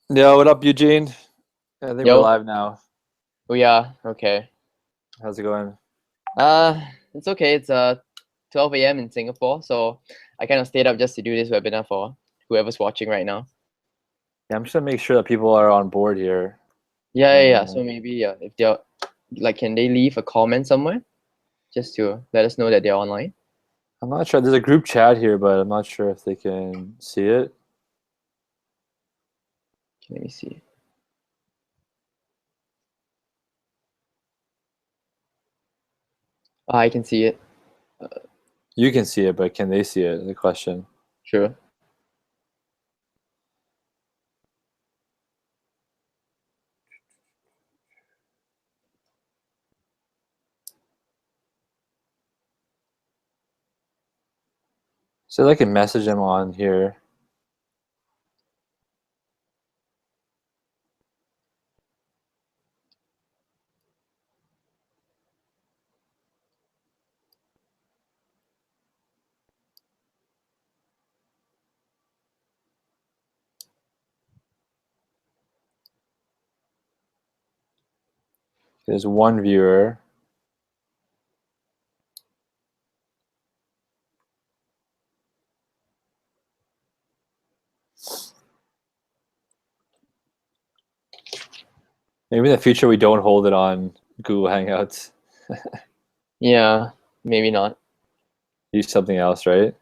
Yo, what up, Eugene? I think we're Yo, live now. we are okay. How's it going? Uh, it's okay. It's 12 a.m. in Singapore, so I kind of stayed up just to do this webinar for whoever's watching right now. Yeah, I'm just gonna make sure that people are on board here. Yeah. Uh, So maybe if they're like, can they leave a comment somewhere just to let us know that they're online? I'm not sure. There's a group chat here, but I'm not sure if they can see it. Let me see. I can see it. You can see it, but can they see it? The question. Sure. So they can message them on here. There's one viewer. Maybe in the future we don't hold it on Google Hangouts. Yeah, maybe not. Use something else, right?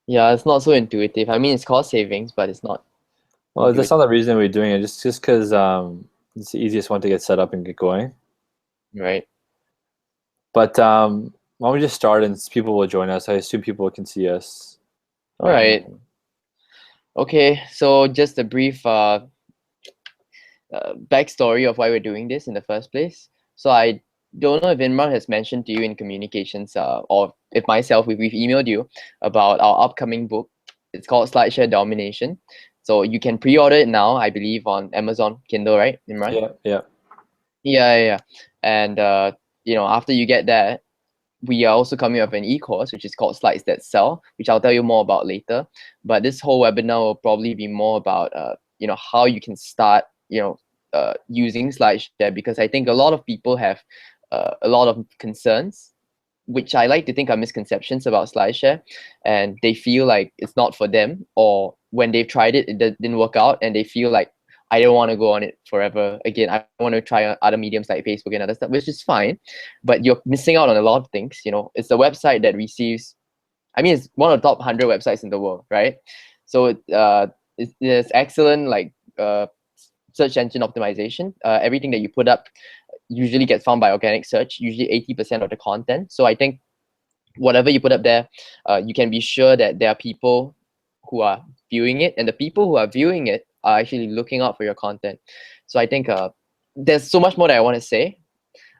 Yeah, it's not so intuitive. I mean, it's cost savings, but it's not Well, that's not intuitive, the reason we're doing it. Just because it's the easiest one to get set up and get going. right? But why don't we just start and people will join us? I assume people can see us. All right. Okay. So just a brief backstory of why we're doing this in the first place. So I don't know if Inmar has mentioned to you in communications, or if myself, we've emailed you about our upcoming book. It's called Slideshare Domination. So you can pre-order it now, I believe, on Amazon Kindle, right, Imran? Yeah, yeah. Yeah. And after you get that, we are also coming up with an e-course which is called Slides That Sell, which I'll tell you more about later. But this whole webinar will probably be more about how you can start using Slideshare, because I think a lot of people have a lot of concerns, which I like to think are misconceptions about Slideshare, and they feel like it's not for them, or when they've tried it, didn't work out, and they feel like, I don't want to go on it forever again. I want to try other mediums like Facebook and other stuff, which is fine, but you're missing out on a lot of things. It's a website that receives, I mean, it's one of the top 100 websites in the world, right? So it's excellent, like search engine optimization. Everything that you put up usually gets found by organic search, usually 80% of the content. So I think whatever you put up there, you can be sure that there are people who are viewing it, and the people who are viewing it are actually looking out for your content. So I think there's so much more that I want to say,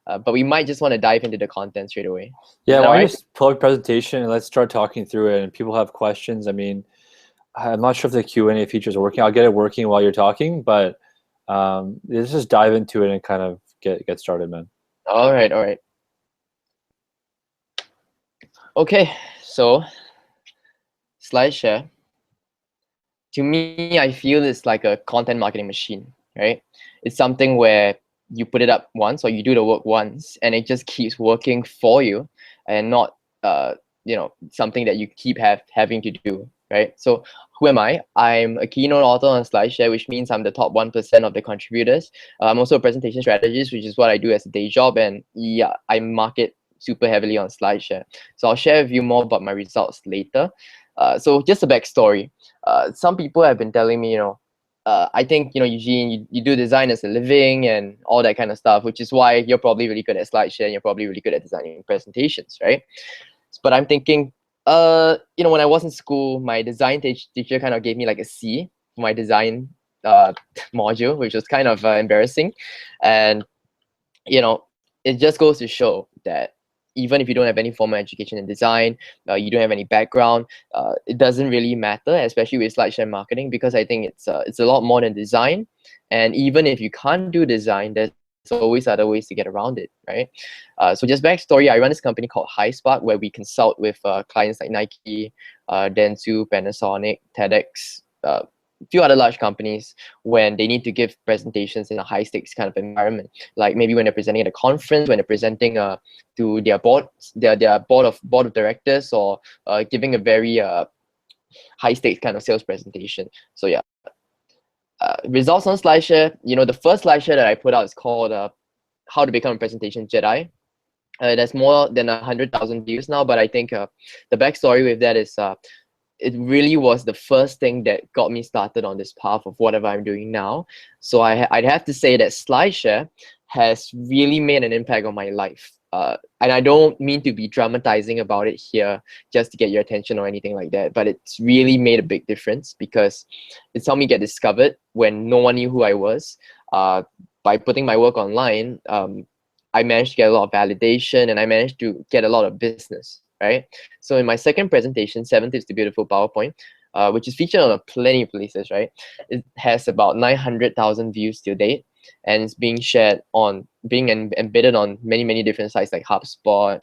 but we might just want to dive into the content straight away. Is Yeah, that why all don't you right? just pull up a presentation and let's start talking through it and people have questions. I mean, I'm not sure if the Q&A feature is working. I'll get it working while you're talking, but let's just dive into it and kind of get started, man. All right. Okay, so SlideShare, to me, I feel it's like a content marketing machine, right? It's something where you put it up once, or you do the work once, and it just keeps working for you, and not something that you keep having to do, right? So who am I? I'm a keynote author on SlideShare, which means I'm the top 1% of the contributors. I'm also a presentation strategist, which is what I do as a day job, and yeah, I market super heavily on SlideShare. So I'll share with you more about my results later. So just a backstory. Some people have been telling me, I think, Eugene, you do design as a living and all that kind of stuff, which is why you're probably really good at SlideShare and you're probably really good at designing presentations, right? But I'm thinking, when I was in school, my design teacher kind of gave me like a C for my design module, which was kind of embarrassing. And, it just goes to show that even if you don't have any formal education in design, you don't have any background, it doesn't really matter, especially with SlideShare marketing, because I think it's a lot more than design. And even if you can't do design, there's always other ways to get around it, right? So just backstory, I run this company called HighSpark, where we consult with clients like Nike, Dentsu, Panasonic, TEDx, few other large companies when they need to give presentations in a high stakes kind of environment, like maybe when they're presenting at a conference, when they're presenting to their board of directors, or giving a very high stakes kind of sales presentation. So yeah, results on Slideshare. The first Slideshare that I put out is called "How to Become a Presentation Jedi." There's more than 100,000 views now, but I think the backstory with that is it really was the first thing that got me started on this path of whatever I'm doing now. So I'd have to say that Slideshare has really made an impact on my life. And I don't mean to be dramatizing about it here just to get your attention or anything like that, but it's really made a big difference because it's helped me get discovered when no one knew who I was. By putting my work online, I managed to get a lot of validation, and I managed to get a lot of business, right? So in my second presentation, 7 Tips to Beautiful PowerPoint, which is featured on plenty of places, right? It has about 900,000 views to date, and it's being shared on, embedded on many different sites like HubSpot,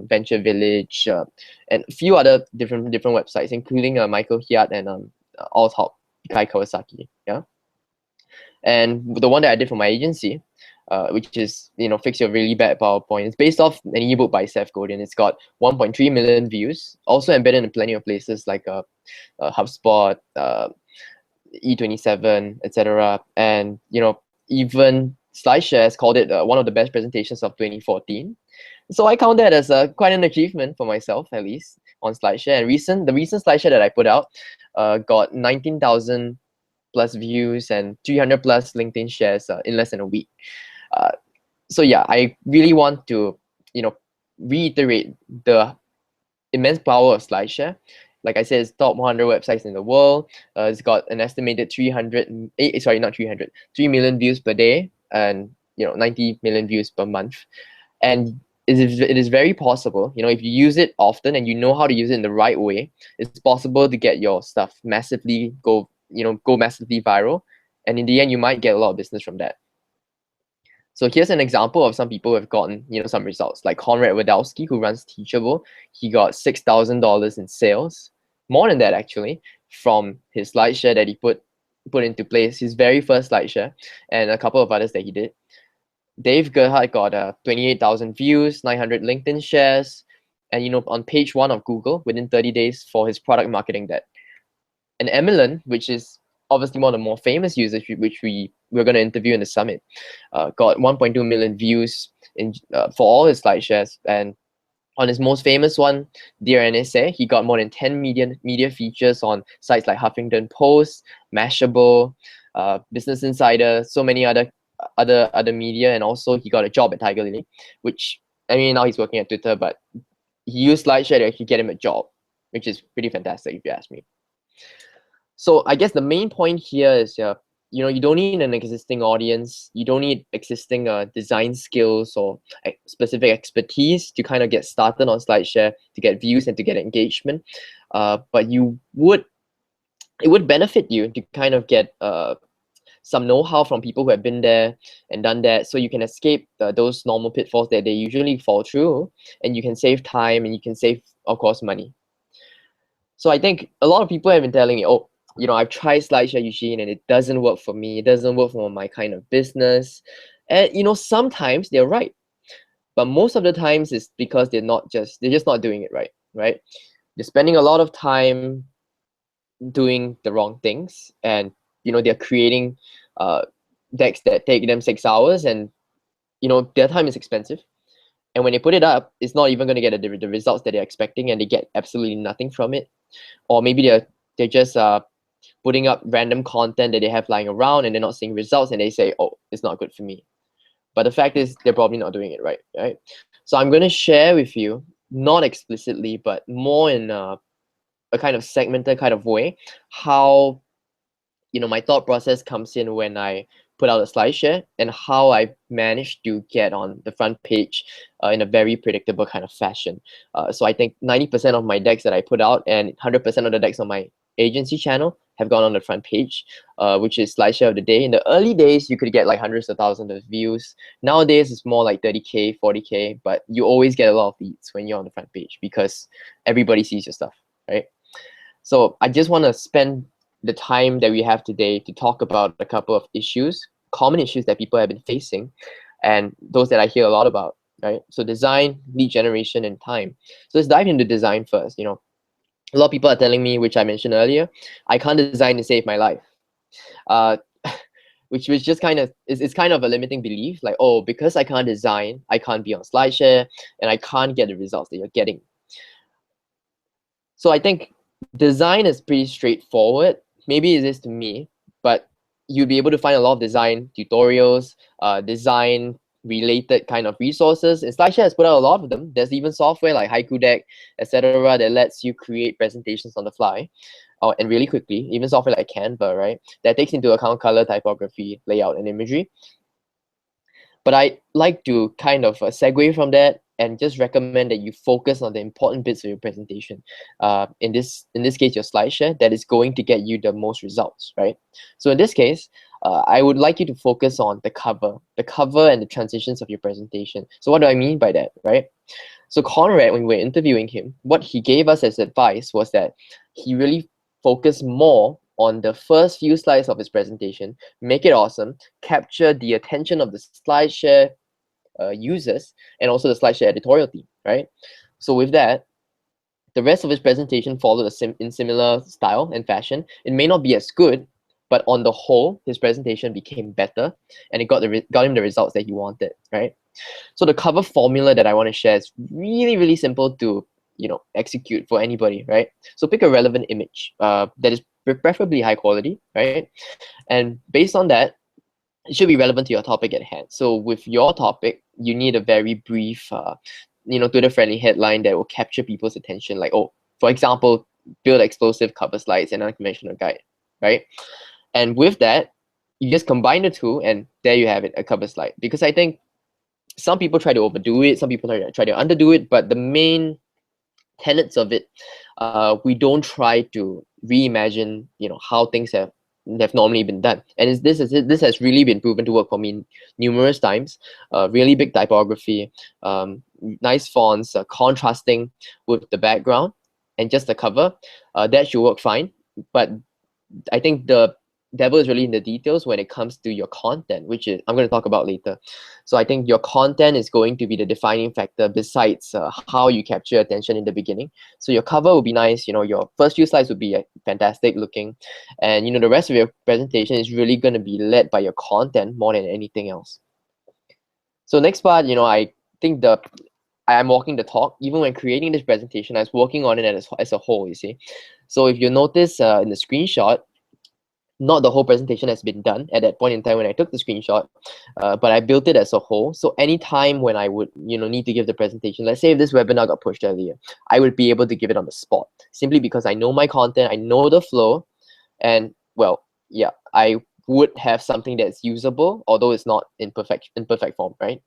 Venture Village, and a few other different websites, including Michael Hiat and Alltop, Kai Kawasaki, yeah. And the one that I did for my agency, which is, Fix Your Really Bad PowerPoint. It's based off an ebook by Seth Godin. It's got 1.3 million views, also embedded in plenty of places like HubSpot, E27, etc. And, even Slideshare has called it one of the best presentations of 2014. So I count that as quite an achievement for myself, at least, on Slideshare. And the recent Slideshare that I put out got 19,000 plus views and 300 plus LinkedIn shares in less than a week. So yeah, I really want to, reiterate the immense power of Slideshare. Like I said, it's top 100 websites in the world. It's got an estimated 3 million views per day, and 90 million views per month. And it is very possible, if you use it often and you know how to use it in the right way, it's possible to get your stuff massively go massively viral, and in the end you might get a lot of business from that. So here's an example of some people who have gotten some results, like Konrad Wadowski, who runs Teachable. He got $6,000 in sales, more than that actually, from his Slideshare that he put into place, his very first Slideshare, and a couple of others that he did. Dave Gerhardt got 28,000 views, 900 LinkedIn shares, and on page 1 of Google within 30 days for his product marketing deck. And Emilyn, which is obviously one of the more famous users, which we're going to interview in the summit, got 1.2 million views for all his Slideshares. And on his most famous one, Dear NSA, he got more than 10 media features on sites like Huffington Post, Mashable, Business Insider, so many other media. And also he got a job at Tiger Lily, which, I mean, now he's working at Twitter, but he used Slideshare to actually get him a job, which is pretty fantastic if you ask me. So I guess the main point here is, you don't need an existing audience. You don't need existing design skills or specific expertise to kind of get started on Slideshare, to get views and to get engagement. But it would benefit you to kind of get some know-how from people who have been there and done that, so you can escape those normal pitfalls that they usually fall through, and you can save time and you can save, of course, money. So I think a lot of people have been telling me, oh, I've tried Slideshare, Eugene, and it doesn't work for me. It doesn't work for my kind of business. And sometimes they're right, but most of the times it's because they're just not doing it right. They're spending a lot of time doing the wrong things, and they're creating decks that take them 6 hours, and their time is expensive. And when they put it up, it's not even going to get the results that they're expecting, and they get absolutely nothing from it. Or maybe they're just putting up random content that they have lying around, and they're not seeing results, and they say, oh, it's not good for me. But the fact is, they're probably not doing it right? So I'm going to share with you, not explicitly, but more in a kind of segmented kind of way, how my thought process comes in when I put out a Slideshare, and how I managed to get on the front page in a very predictable kind of fashion. So I think 90% of my decks that I put out, and 100% of the decks on my agency channel, have gone on the front page, which is Slideshare of the day. In the early days, you could get like hundreds of thousands of views. Nowadays, it's more like 30K, 40K, but you always get a lot of leads when you're on the front page because everybody sees your stuff, right? So I just want to spend the time that we have today to talk about a couple of issues, common issues that people have been facing, and those that I hear a lot about, right? So design, lead generation, and time. So let's dive into design first. A lot of people are telling me, which I mentioned earlier, I can't design to save my life. Uh, which just kind of is kind of a limiting belief, like, oh, because I can't design, I can't be on Slideshare, and I can't get the results that you're getting. So I think design is pretty straightforward. Maybe it is to me, but you'll be able to find a lot of design tutorials, design related kind of resources. And Slideshare has put out a lot of them. There's even software like Haiku Deck, etc., that lets you create presentations on the fly, and really quickly. Even software like Canva, right, that takes into account color, typography, layout, and imagery. But I like to kind of segue from that and just recommend that you focus on the important bits of your presentation. In this case, your Slideshare, that is going to get you the most results, right? So in this case, I would like you to focus on the cover and the transitions of your presentation. So what do I mean by that, right? So Conrad, when we were interviewing him, what he gave us as advice was that he really focused more on the first few slides of his presentation, make it awesome, capture the attention of the Slideshare users, and also the Slideshare editorial team, right? So with that, the rest of his presentation followed in similar style and fashion. It may not be as good, but on the whole, his presentation became better, and it got him the results that he wanted, right? So the cover formula that I want to share is really, really simple to execute for anybody, right? So pick a relevant image that is preferably high quality, right? And based on that, it should be relevant to your topic at hand. So with your topic, you need a very brief, Twitter-friendly headline that will capture people's attention. Like, oh, for example, build explosive cover slides and unconventional guide, right? And with that, you just combine the two, and there you have it, a cover slide. Because I think some people try to overdo it, some people try to underdo it, but the main tenets of it, we don't try to reimagine, how things have normally been done. And this has really been proven to work for me numerous times. Really big typography, nice fonts, contrasting with the background, and just the cover. That should work fine. But I think the devil is really in the details when it comes to your content, which is I'm going to talk about later. So I think your content is going to be the defining factor besides how you capture attention in the beginning. So your cover will be nice, your first few slides would be fantastic looking, and the rest of your presentation is really going to be led by your content more than anything else. So next part, I think I'm walking the talk. Even when creating this presentation, I was working on it as a whole, you see. So if you notice in the screenshot, not the whole presentation has been done at that point in time when I took the screenshot, but I built it as a whole. So anytime when I would need to give the presentation, let's say if this webinar got pushed earlier, I would be able to give it on the spot, simply because I know my content, I know the flow, and well, yeah, I would have something that's usable, although it's not in perfect form, right?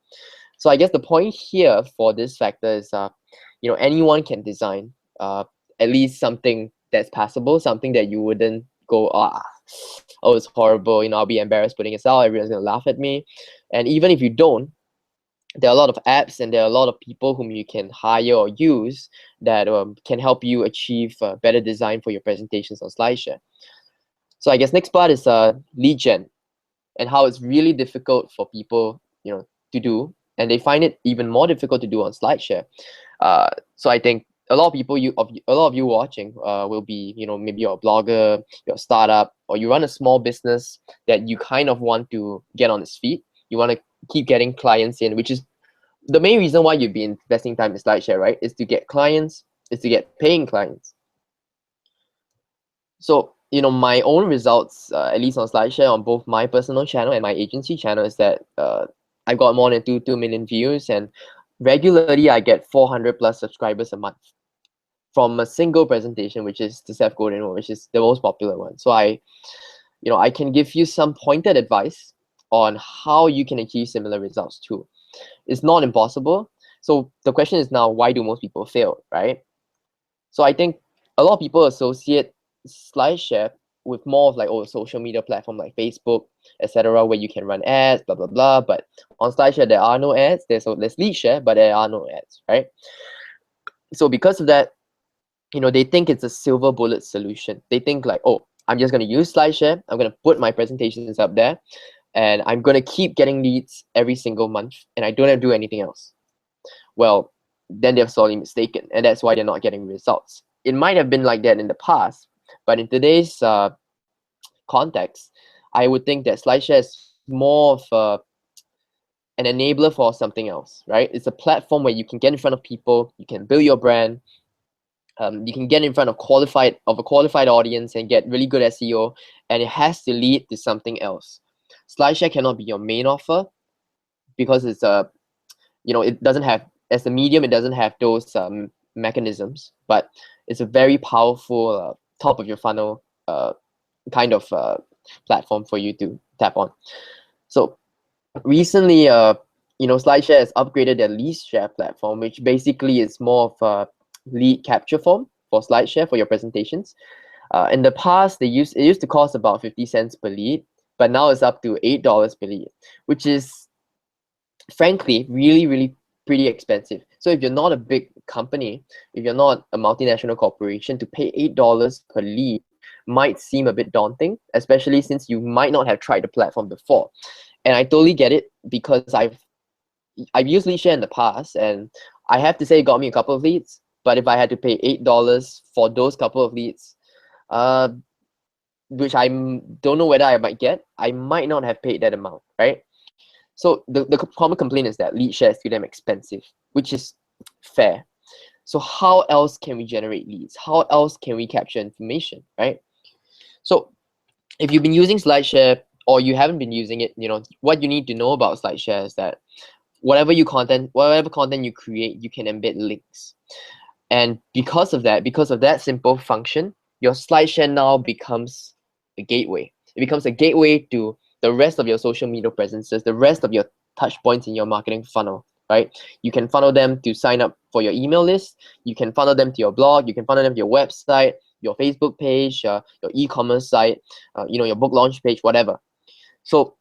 So I guess the point here for this factor is anyone can design at least something that's passable, something that you wouldn't go, oh, it's horrible, I'll be embarrassed putting it out, everyone's gonna laugh at me. And even if you don't, there are a lot of apps and there are a lot of people whom you can hire or use that can help you achieve better design for your presentations on Slideshare. So I guess next part is lead gen, and how it's really difficult for people to do, and they find it even more difficult to do on Slideshare. So I think a lot of people, a lot of you watching will be, maybe you're a blogger, you're a startup, or you run a small business that you kind of want to get on its feet. You want to keep getting clients in, which is the main reason why you've been investing time in Slideshare, right? Is to get clients, is to get paying clients. So, my own results, at least on Slideshare, on both my personal channel and my agency channel, is that I've got more than 2 million views, and regularly I get 400 plus subscribers a month from a single presentation, which is the Seth Godin one, which is the most popular one. So I can give you some pointed advice on how you can achieve similar results too. It's not impossible. So the question is now, why do most people fail, right? So I think a lot of people associate Slideshare with more of like a social media platform like Facebook, etc., where you can run ads, blah blah blah. But on Slideshare there's no ads. There's Slideshare, but there are no ads, right? So because of that, they think it's a silver bullet solution. They think like, oh, I'm just going to use Slideshare. I'm going to put my presentations up there, and I'm going to keep getting leads every single month, and I don't have to do anything else. Well, then they're sorely mistaken, and that's why they're not getting results. It might have been like that in the past, but in today's context, I would think that Slideshare is more of an enabler for something else, right? It's a platform where you can get in front of people, you can build your brand, you can get in front of a qualified audience and get really good SEO, and it has to lead to something else. Slideshare cannot be your main offer because it's it doesn't have, as a medium, it doesn't have those mechanisms, but it's a very powerful top of your funnel kind of platform for you to tap on. So recently, Slideshare has upgraded their lead share platform, which basically is more of a lead capture form for Slideshare for your presentations. In the past, it used to cost about 50 cents per lead, but now it's up to $8 per lead, which is frankly really pretty expensive. So if you're not a big company, if you're not a multinational corporation, to pay $8 per lead might seem a bit daunting, especially since you might not have tried the platform before. And I totally get it, because I've used Leadshare in the past, and I have to say it got me a couple of leads. But if I had to pay $8 for those couple of leads, which I don't know whether I might get, I might not have paid that amount, right? So the common complaint is that lead share is too damn expensive, which is fair. So how else can we generate leads? How else can we capture information, right? So if you've been using Slideshare or you haven't been using it, what you need to know about Slideshare is that whatever content you create, you can embed links. And because of that simple function, your Slideshare now becomes a gateway. It becomes a gateway to the rest of your social media presences, the rest of your touch points in your marketing funnel, right? You can funnel them to sign up for your email list. You can funnel them to your blog. You can funnel them to your website, your Facebook page, your e-commerce site, your book launch page, whatever. So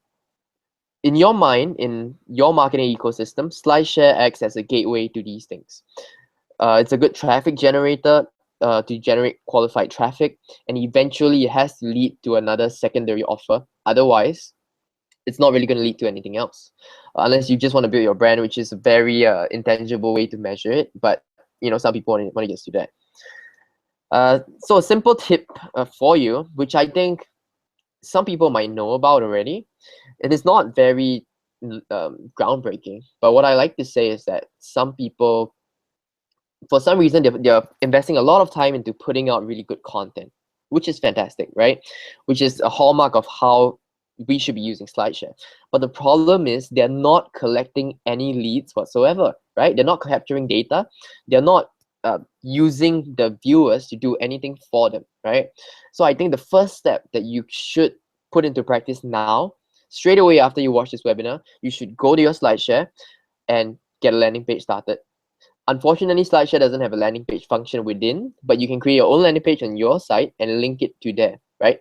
in your mind, in your marketing ecosystem, Slideshare acts as a gateway to these things. It's a good traffic generator to generate qualified traffic, and eventually it has to lead to another secondary offer. Otherwise, it's not really going to lead to anything else, unless you just want to build your brand, which is a very intangible way to measure it. But some people want to just do that. So a simple tip for you, which I think some people might know about already. It is not very groundbreaking, but what I like to say is that some people, for some reason, they're investing a lot of time into putting out really good content, which is fantastic, right? Which is a hallmark of how we should be using Slideshare. But the problem is they're not collecting any leads whatsoever, right? They're not capturing data. They're not using the viewers to do anything for them, right? So I think the first step that you should put into practice now, straight away after you watch this webinar, you should go to your Slideshare and get a landing page started. Unfortunately, Slideshare doesn't have a landing page function within, but you can create your own landing page on your site and link it to there, right?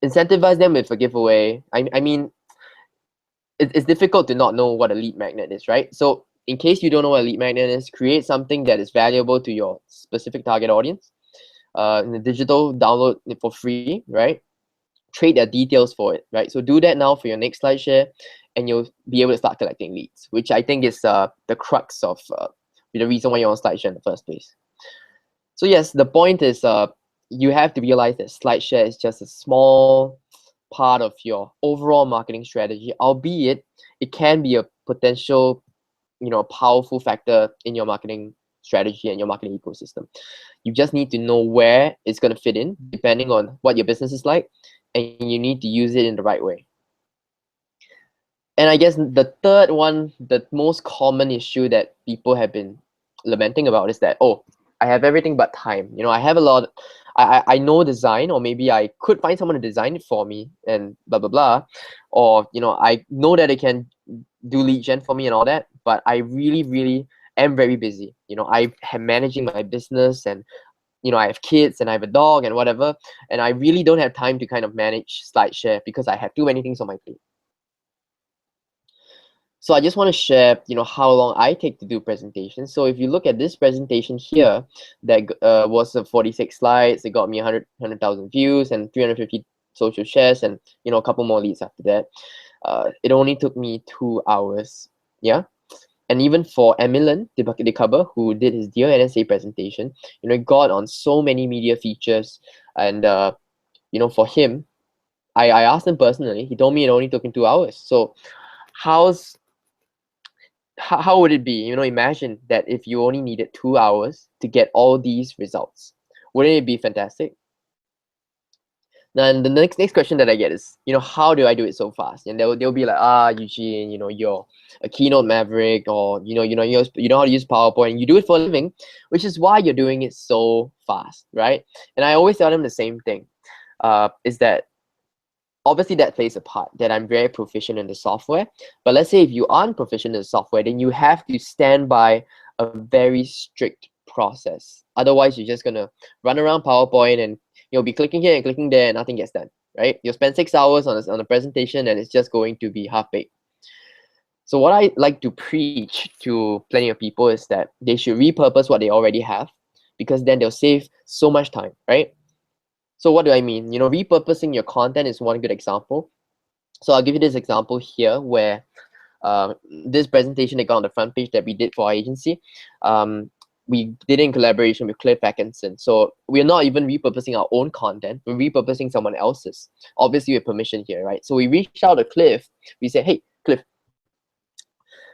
Incentivize them with a giveaway. I mean, it's difficult to not know what a lead magnet is, right? So in case you don't know what a lead magnet is, create something that is valuable to your specific target audience. In the digital, download it for free, right? Trade their details for it, right? So do that now for your next Slideshare, and you'll be able to start collecting leads, which I think is the crux of the reason why you're on Slideshare in the first place. So yes, the point is you have to realize that Slideshare is just a small part of your overall marketing strategy, albeit it can be a potential, powerful factor in your marketing strategy and your marketing ecosystem. You just need to know where it's going to fit in depending on what your business is like, and you need to use it in the right way. And I guess the third one, the most common issue that people have been lamenting about is that, oh, I have everything but time. I have a lot. I know design, or maybe I could find someone to design it for me and blah, blah, blah. Or, I know that it can do lead gen for me and all that, but I really am very busy. I am managing my business, and, I have kids and I have a dog and whatever. And I really don't have time to kind of manage Slideshare because I have too many things on my plate. So I just want to share, how long I take to do presentations. So if you look at this presentation here, that was 46 slides. It got me 100,000 views and 350 social shares, and a couple more leads after that. It only took me 2 hours. Yeah. And even for Emilen de Cover, who did his Dear NSA presentation, it got on so many media features. And for him, I asked him personally. He told me it only took him 2 hours. So how's how would it be? Imagine that if you only needed 2 hours to get all these results. Wouldn't it be fantastic? Then the next question that I get is, how do I do it so fast? And they'll be like, Eugene, you're a keynote maverick, or you know how to use PowerPoint, and you do it for a living, which is why you're doing it so fast, right? And I always tell them the same thing, is that obviously that plays a part, that I'm very proficient in the software. But let's say if you aren't proficient in the software, then you have to stand by a very strict process. Otherwise, you're just gonna run around PowerPoint and you'll be clicking here and clicking there and nothing gets done, right? You'll spend 6 hours on a presentation and it's just going to be half-baked. So what I like to preach to plenty of people is that they should repurpose what they already have, because then they'll save so much time, right? So what do I mean? Repurposing your content is one good example. So I'll give you this example here where this presentation that got on the front page that we did for our agency, we did it in collaboration with Cliff Atkinson. So we're not even repurposing our own content, we're repurposing someone else's, obviously with permission here, right? So we reached out to Cliff. We said, hey, Cliff,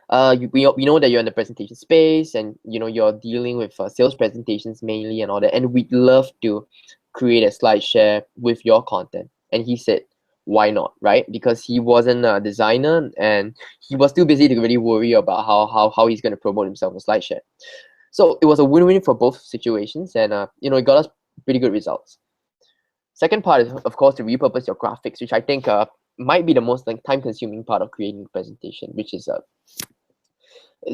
we know that you're in the presentation space, and you're dealing with sales presentations mainly and all that, and we'd love to create a Slideshare with your content. And he said, why not, right? Because he wasn't a designer and he was too busy to really worry about how he's going to promote himself on Slideshare. So it was a win-win for both situations, and it got us pretty good results. Second part is, of course, to repurpose your graphics, which I think might be the most time-consuming part of creating a presentation, which is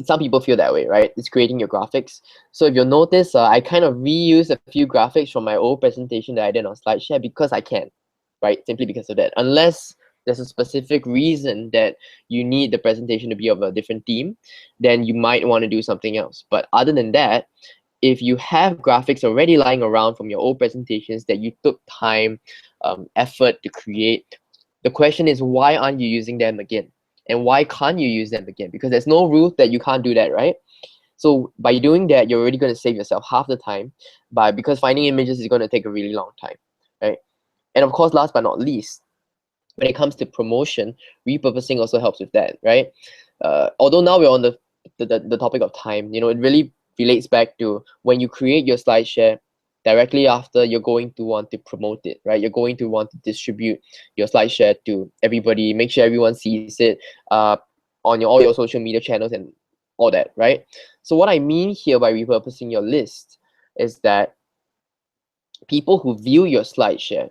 some people feel that way, right? It's creating your graphics. So if you'll notice, I kind of reuse a few graphics from my old presentation that I did on Slideshare because I can, right? Simply because of that. Unless there's a specific reason that you need the presentation to be of a different theme, then you might want to do something else. But other than that, if you have graphics already lying around from your old presentations that you took time, effort to create, the question is, why aren't you using them again? And why can't you use them again? Because there's no rule that you can't do that, right? So by doing that, you're already going to save yourself half the time, because finding images is going to take a really long time, right? And of course, last but not least, when it comes to promotion, repurposing also helps with that, right? Although now we're on the topic of time, it really relates back to when you create your Slideshare. Directly after, you're going to want to promote it, right? You're going to want to distribute your Slideshare to everybody, make sure everyone sees it on all your social media channels and all that, right? So what I mean here by repurposing your list is that people who view your Slideshare,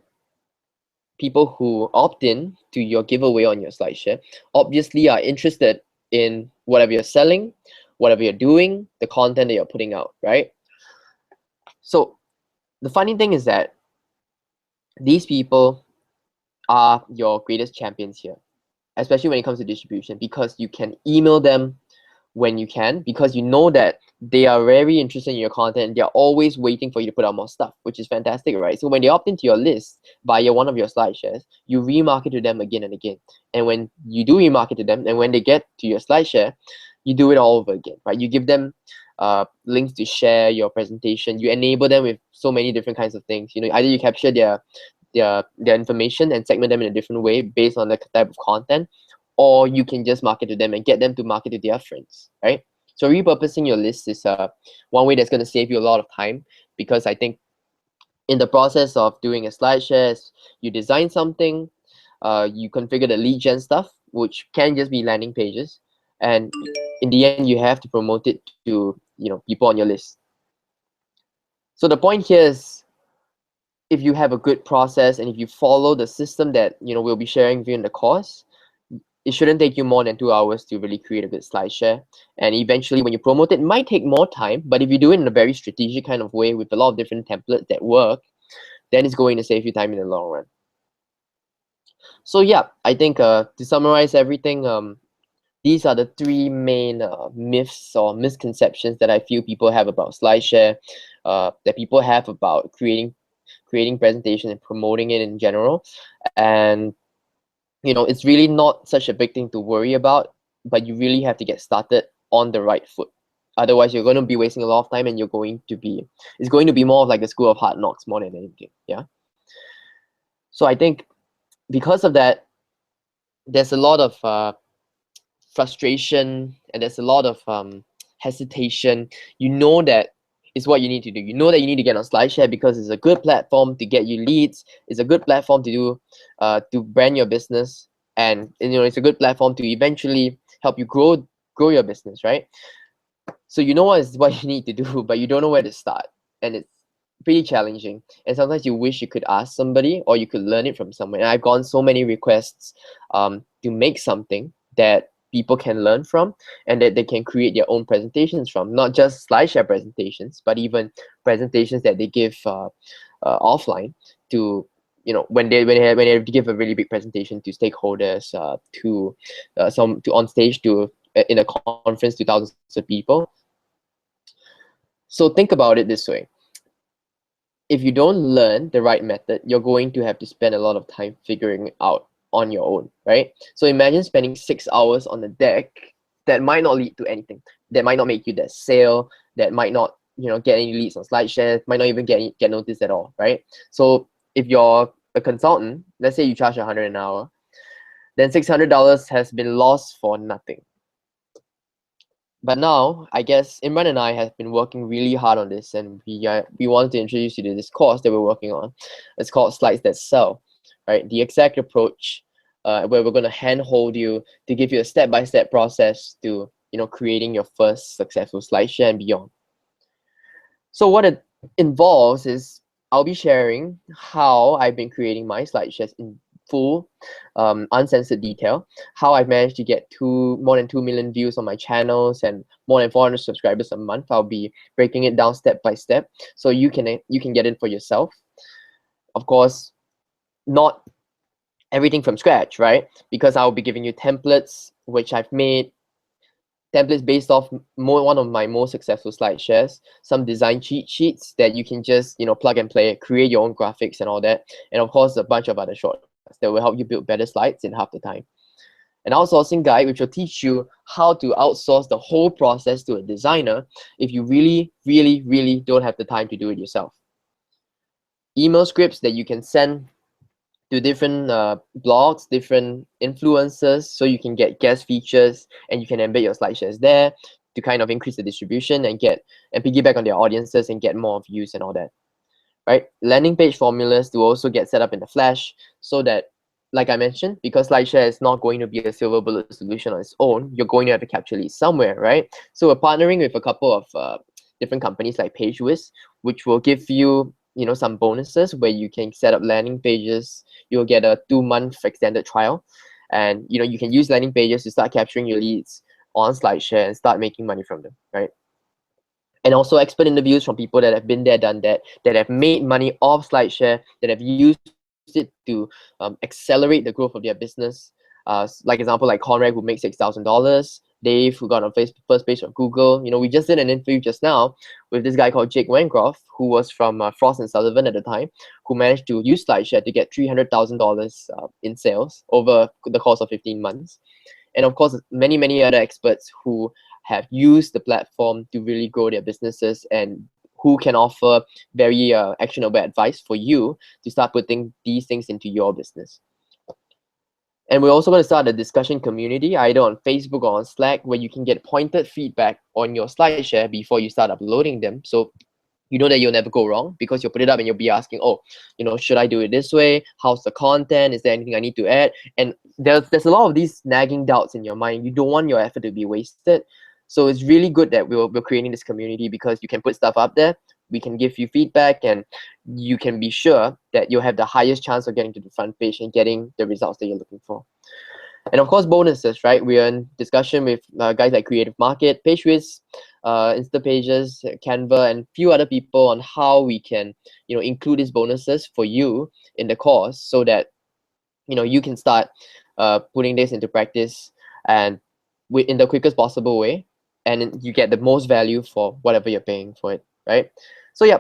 people who opt in to your giveaway on your Slideshare, obviously are interested in whatever you're selling, whatever you're doing, the content that you're putting out, right? So the funny thing is that these people are your greatest champions here, especially when it comes to distribution, because you can email them when you can, because you know that they are very interested in your content. They're always waiting for you to put out more stuff, which is fantastic, right? So when they opt into your list via one of your Slideshares, you remarket to them again and again. And when you do remarket to them, and when they get to your Slideshare, you do it all over again, right? You give them links to share your presentation. You enable them with so many different kinds of things. Either you capture their information and segment them in a different way based on the type of content, or you can just market to them and get them to market to their friends, right? So repurposing your list is one way that's going to save you a lot of time, because I think in the process of doing a Slideshare, you design something, you configure the lead gen stuff, which can just be landing pages, and in the end you have to promote it to people on your list. So the point here is, if you have a good process and if you follow the system that we'll be sharing with you in the course, it shouldn't take you more than 2 hours to really create a good Slideshare. And eventually when you promote it, it might take more time, but if you do it in a very strategic kind of way with a lot of different templates that work, then it's going to save you time in the long run. So yeah, I think to summarize everything, These are the three main myths or misconceptions that I feel people have about Slideshare, that people have about creating presentation and promoting it in general. And it's really not such a big thing to worry about, but you really have to get started on the right foot. Otherwise, you're going to be wasting a lot of time, and it's going to be more of like the school of hard knocks more than anything. Yeah. So I think because of that, there's a lot of frustration, and there's a lot of hesitation. That is what you need to do. You know that you need to get on Slideshare because it's a good platform to get you leads. It's a good platform to do to brand your business, and it's a good platform to eventually help you grow your business, right? So you know what you need to do, but you don't know where to start, and it's pretty challenging. And sometimes you wish you could ask somebody or you could learn it from someone. And I've gotten so many requests to make something that people can learn from and that they can create their own presentations from, not just Slideshare presentations, but even presentations that they give offline to when they give a really big presentation to stakeholders, to on stage, to in a conference to thousands of people. So think about it this way. If you don't learn the right method, you're going to have to spend a lot of time figuring it out on your own, right? So imagine spending 6 hours on the deck that might not lead to anything, that might not make you that sale, that might not get any leads on Slideshare, might not even get noticed at all, right? So if you're a consultant, let's say you charge 100 an hour, then $600 has been lost for nothing. But now, I guess Imran and I have been working really hard on this, and we wanted to introduce you to this course that we're working on. It's called Slides That Sell, right? The exact approach where we're going to handhold you to give you a step-by-step process to creating your first successful Slideshare and beyond. So what it involves is I'll be sharing how I've been creating my Slideshares in full, uncensored detail, how I've managed to get more than 2 million views on my channels and more than 400 subscribers a month. I'll be breaking it down step by step so you can get it for yourself. Of course, not everything from scratch, right? Because I'll be giving you templates which I've made, templates based off one of my most successful Slideshares, some design cheat sheets that you can just plug and play, create your own graphics and all that, and of course a bunch of other shortcuts that will help you build better slides in half the time. An outsourcing guide which will teach you how to outsource the whole process to a designer if you really, really, really don't have the time to do it yourself. Email scripts that you can send to different blogs, different influencers, so you can get guest features and you can embed your Slideshares there to kind of increase the distribution and piggyback on their audiences and get more views and all that, right? Landing page formulas to also get set up in the Flash so that, like I mentioned, because Slideshare is not going to be a silver bullet solution on its own, you're going to have to capture leads somewhere, right? So we're partnering with a couple of different companies like PageWiz, which will give you some bonuses where you can set up landing pages. You'll get a 2-month extended trial, and you can use landing pages to start capturing your leads on Slideshare and start making money from them, right? And also expert interviews from people that have been there, done that have made money off Slideshare, that have used it to accelerate the growth of their business. Like example, like Conrad, who makes $6,000. Dave, who got on first page of Google. We just did an interview just now with this guy called Jake Wencroft, who was from Frost and Sullivan at the time, who managed to use Slideshare to get $300,000 in sales over the course of 15 months. And of course, many, many other experts who have used the platform to really grow their businesses and who can offer very actionable advice for you to start putting these things into your business. And we're also going to start a discussion community either on Facebook or on Slack where you can get pointed feedback on your Slideshare before you start uploading them. So you know that you'll never go wrong because you'll put it up and you'll be asking, should I do it this way? How's the content? Is there anything I need to add? And there's a lot of these nagging doubts in your mind. You don't want your effort to be wasted. So it's really good that we're creating this community because you can put stuff up there. We can give you feedback and you can be sure that you'll have the highest chance of getting to the front page and getting the results that you're looking for. And of course, bonuses, right? We are in discussion with guys like Creative Market, PageWiz, Instapages, Canva, and a few other people on how we can, include these bonuses for you in the course so that, you can start putting this into practice and in the quickest possible way, and you get the most value for whatever you're paying for it, right? So yeah,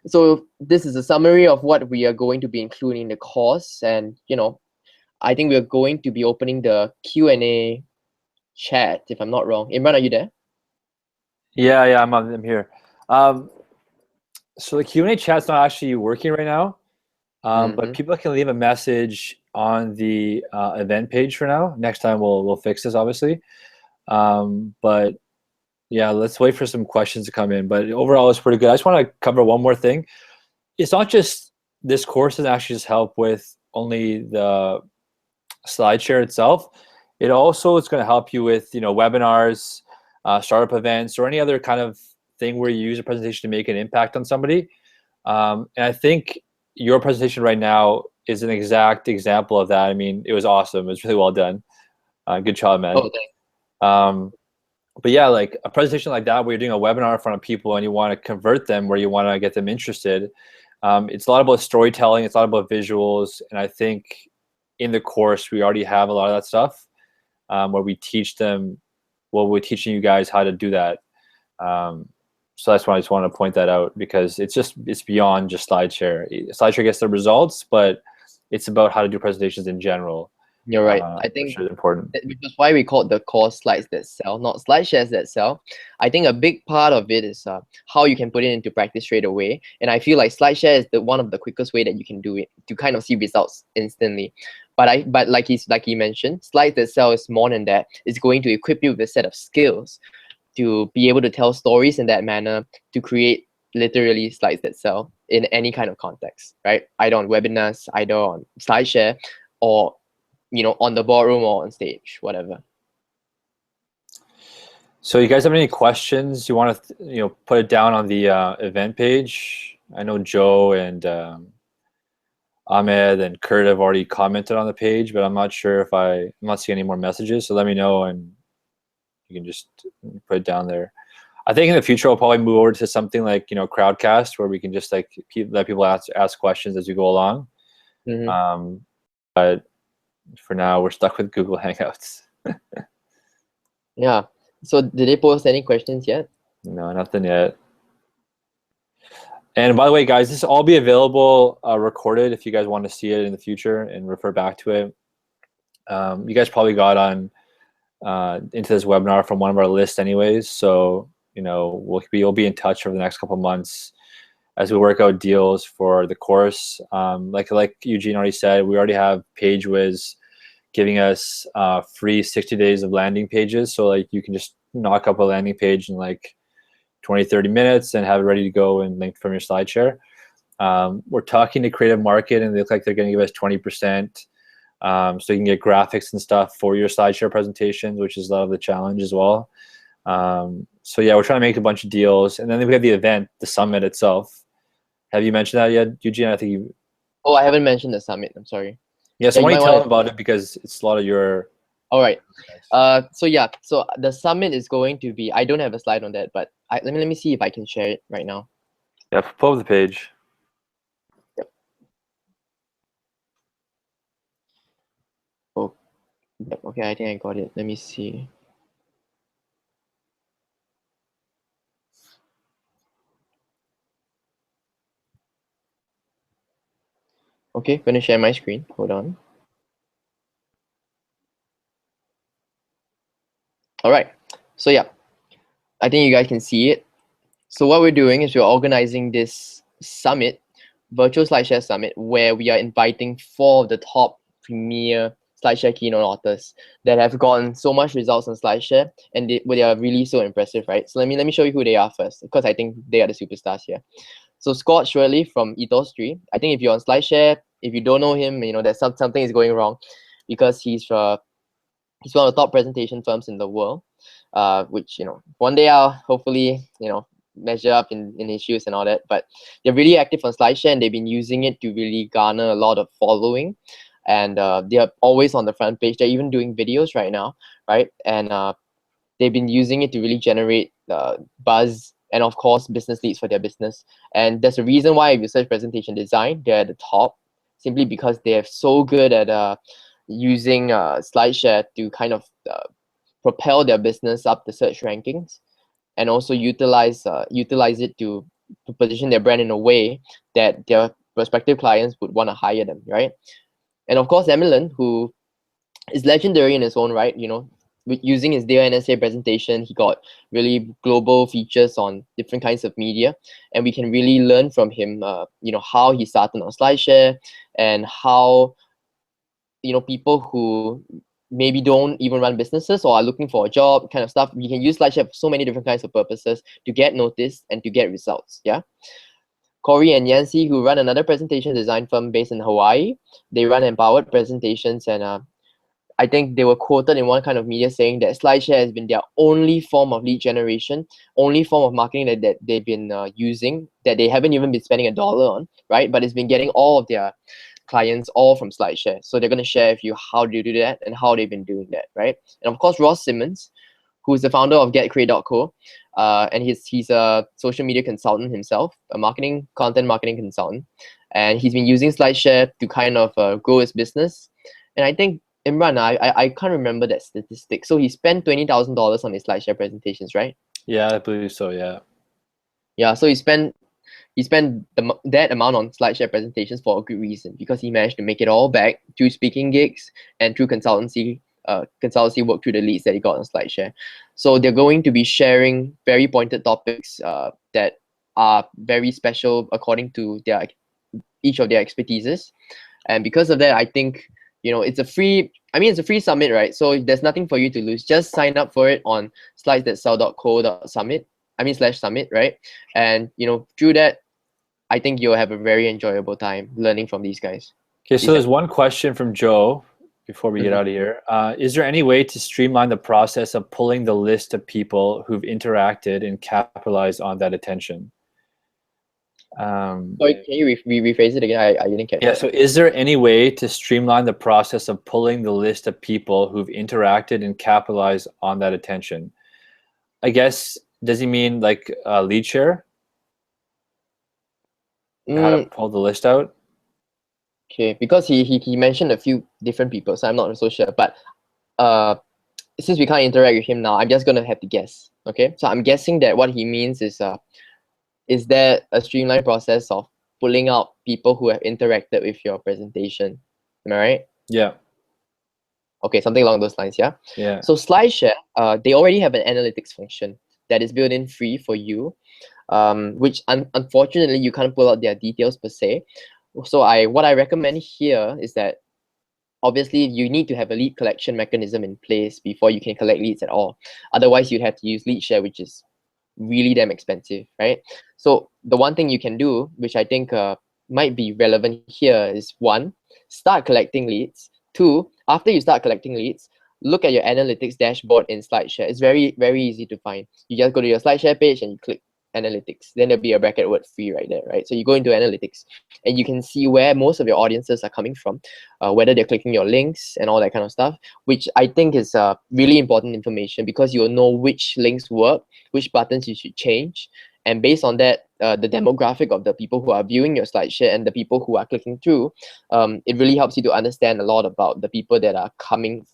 so this is a summary of what we are going to be including in the course, and I think we're going to be opening the Q&A chat, if I'm not wrong. Imran, are you there? Yeah, I'm here. So the Q&A chat's not actually working right now, but people can leave a message on the event page for now. Next time we'll fix this, obviously. But yeah, let's wait for some questions to come in. But overall, it's pretty good. I just want to cover one more thing. It's not just this course doesn't actually just help with only the Slideshare itself. It also is going to help you with webinars, startup events, or any other kind of thing where you use a presentation to make an impact on somebody. And I think your presentation right now is an exact example of that. I mean, it was awesome. It was really well done. Good job, man. Oh, thanks. But yeah, like a presentation like that where you're doing a webinar in front of people and you want to convert them, where you want to get them interested. It's a lot about storytelling. It's a lot about visuals. And I think in the course, we already have a lot of that stuff where we teach them, well, we're teaching you guys how to do that. So that's why I just want to point that out, because it's beyond just Slideshare. Slideshare gets the results, but it's about how to do presentations in general. You're right. I think which is important. Which is why we call the course Slides That Sell, not Slideshares That Sell. I think a big part of it is how you can put it into practice straight away. And I feel like Slideshare is one of the quickest way that you can do it to kind of see results instantly. But like he mentioned, Slides That Sell is more than that. It's going to equip you with a set of skills to be able to tell stories in that manner, to create literally slides that sell in any kind of context, right? Either on webinars, either on Slideshare, or on the ballroom or on stage, whatever. So you guys have any questions? You want to put it down on the event page? I know Joe and Ahmed and Kurt have already commented on the page, but I'm not sure if I'm not seeing any more messages. So let me know and you can just put it down there. I think in the future we'll probably move over to something like Crowdcast, where we can just like let people ask questions as we go along. But for now, we're stuck with Google Hangouts. Yeah. So did they post any questions yet? No, nothing yet. And by the way, guys, this will all be available recorded if you guys want to see it in the future and refer back to it. You guys probably got on into this webinar from one of our lists anyways. So, we'll be in touch over the next couple of months as we work out deals for the course. Like Eugene already said, we already have PageWiz giving us free 60 days of landing pages. So like you can just knock up a landing page in like 20, 30 minutes and have it ready to go and link from your Slideshare. We're talking to Creative Market and they look like they're going to give us 20%. So you can get graphics and stuff for your Slideshare presentations, which is a lot of the challenge as well. So yeah, we're trying to make a bunch of deals. And then we have the event, the summit itself. Have you mentioned that yet, Eugene? I think you... Oh, I haven't mentioned the summit. I'm sorry. Yeah, so why don't you tell them about it, because it's a lot of your... All right. So yeah, so the summit is going to be, I don't have a slide on that, but let me see if I can share it right now. Yeah, pull up the page. Yep. Oh, yep. Okay, I think I got it. Let me see. Okay, I'm gonna share my screen. Hold on. All right. So yeah, I think you guys can see it. So what we're doing is we're organizing this summit, virtual Slideshare summit, where we are inviting 4 of the top premier Slideshare keynote authors that have gotten so much results on Slideshare, and they are really so impressive, right? So let me show you who they are first, because I think they are the superstars here. So Scott Shirley from Ethos 3. I think if you're on Slideshare, if you don't know him, there's something is going wrong, because he's one of the top presentation firms in the world, which one day I'll hopefully measure up in his shoes and all that. But they're really active on Slideshare, and they've been using it to really garner a lot of following, and they're always on the front page. They're even doing videos right now, right? And they've been using it to really generate buzz and of course business leads for their business. And there's a reason why if you search presentation design, they're at the top, simply because they're so good at using Slideshare to kind of propel their business up the search rankings, and also utilize it to position their brand in a way that their prospective clients would want to hire them, right? And of course, Emilyn, who is legendary in his own right, using his Dear NSA presentation, he got really global features on different kinds of media, and we can really learn from him, how he started on Slideshare, and how, people who maybe don't even run businesses or are looking for a job kind of stuff, we can use Slideshare for so many different kinds of purposes to get noticed and to get results. Yeah. Corey and Yancy, who run another presentation design firm based in Hawaii, they run empowered presentations, and I think they were quoted in one kind of media saying that Slideshare has been their only form of lead generation, only form of marketing that they've been using, that they haven't even been spending $1 on, right? But it's been getting all of their clients all from Slideshare. So they're going to share with you how do you do that and how they've been doing that, right? And of course, Ross Simmons, who's the founder of GetCreate.co, and he's a social media consultant himself, a content marketing consultant, and he's been using Slideshare to kind of grow his business. And I think Imran, I can't remember that statistic. So he spent $20,000 on his Slideshare presentations, right? Yeah, I believe so. Yeah. Yeah. So he spent that amount on Slideshare presentations for a good reason, because he managed to make it all back through speaking gigs and through consultancy work through the leads that he got on Slideshare. So they're going to be sharing very pointed topics that are very special according to each of their expertises. And because of that, I think, it's a free summit, right? So there's nothing for you to lose. Just sign up for it on slidesthatsell.co.summit. /summit, right? And through that, I think you'll have a very enjoyable time learning from these guys. Okay, so there's one question from Joe before we get out of here. Is there any way to streamline the process of pulling the list of people who've interacted and capitalized on that attention? Sorry, can you rephrase it again? I didn't catch that. So is there any way to streamline the process of pulling the list of people who've interacted and capitalized on that attention? I guess, does he mean like lead share? How to pull the list out? Okay, because he mentioned a few different people, so I'm not so sure. But since we can't interact with him now, I'm just gonna have to guess. Okay, so I'm guessing that what he means is there a streamlined process of pulling out people who have interacted with your presentation? Am I right? Yeah. Okay, something along those lines, yeah? Yeah. So Slideshare, they already have an analytics function that is built in free for you, which unfortunately you can't pull out their details per se. So what I recommend here is that obviously you need to have a lead collection mechanism in place before you can collect leads at all. Otherwise, you'd have to use Leadshare, which is really damn expensive, right? So the one thing you can do, which I think might be relevant here, is one, start collecting leads. Two, after you start collecting leads, look at your analytics dashboard in Slideshare. It's very, very easy to find. You just go to your Slideshare page and you click analytics. Then there'll be a bracket word free right there, right? So you go into analytics and you can see where most of your audiences are coming from, whether they're clicking your links and all that kind of stuff, which I think is really important information, because you'll know which links work, which buttons you should change. And based on that, the demographic of the people who are viewing your Slideshare and the people who are clicking through, it really helps you to understand a lot about the people that are coming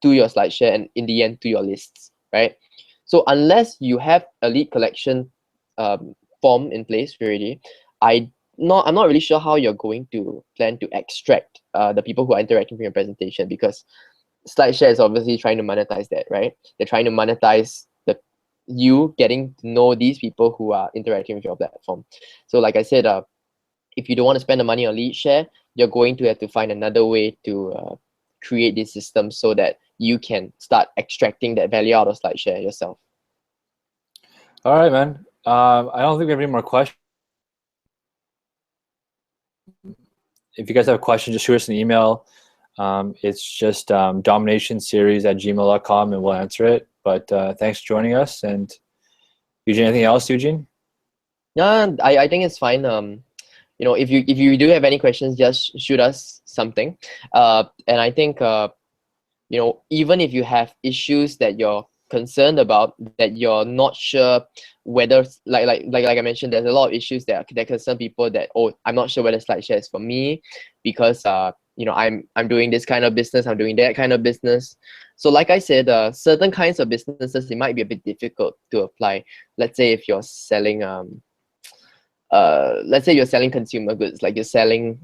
to your Slideshare and in the end to your lists, right? So unless you have a lead collection form in place already, I'm not really sure how you're going to plan to extract the people who are interacting with your presentation, because Slideshare is obviously trying to monetize that, right? They're trying to monetize you getting to know these people who are interacting with your platform. So like I said, if you don't want to spend the money on Leadshare, you're going to have to find another way to create this system so that you can start extracting that value out of Slideshare yourself. All right, man. I don't think we have any more questions. If you guys have a question, just shoot us an email. It's just dominationseries@gmail.com and we'll answer it. But thanks for joining us. And Eugene, anything else, Eugene? No, I think it's fine. If you do have any questions, just shoot us something. And I think even if you have issues that you're concerned about, that you're not sure whether, like I mentioned, there's a lot of issues that concern people that, I'm not sure whether Slideshare is for me, because I'm doing this kind of business, I'm doing that kind of business. So like I said, certain kinds of businesses, it might be a bit difficult to apply. Let's say if you're selling let's say you're selling consumer goods, like you're selling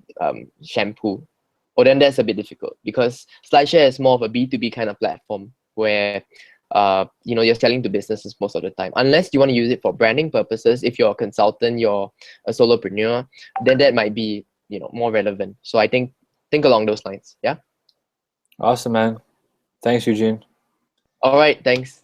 shampoo, or then that's a bit difficult, because Slideshare is more of a B2B kind of platform where you're selling to businesses most of the time, unless you want to use it for branding purposes. If you're a consultant, you're a solopreneur, then that might be more relevant. So I think along those lines. Yeah. Awesome, man. Thanks, Eugene. All right, thanks.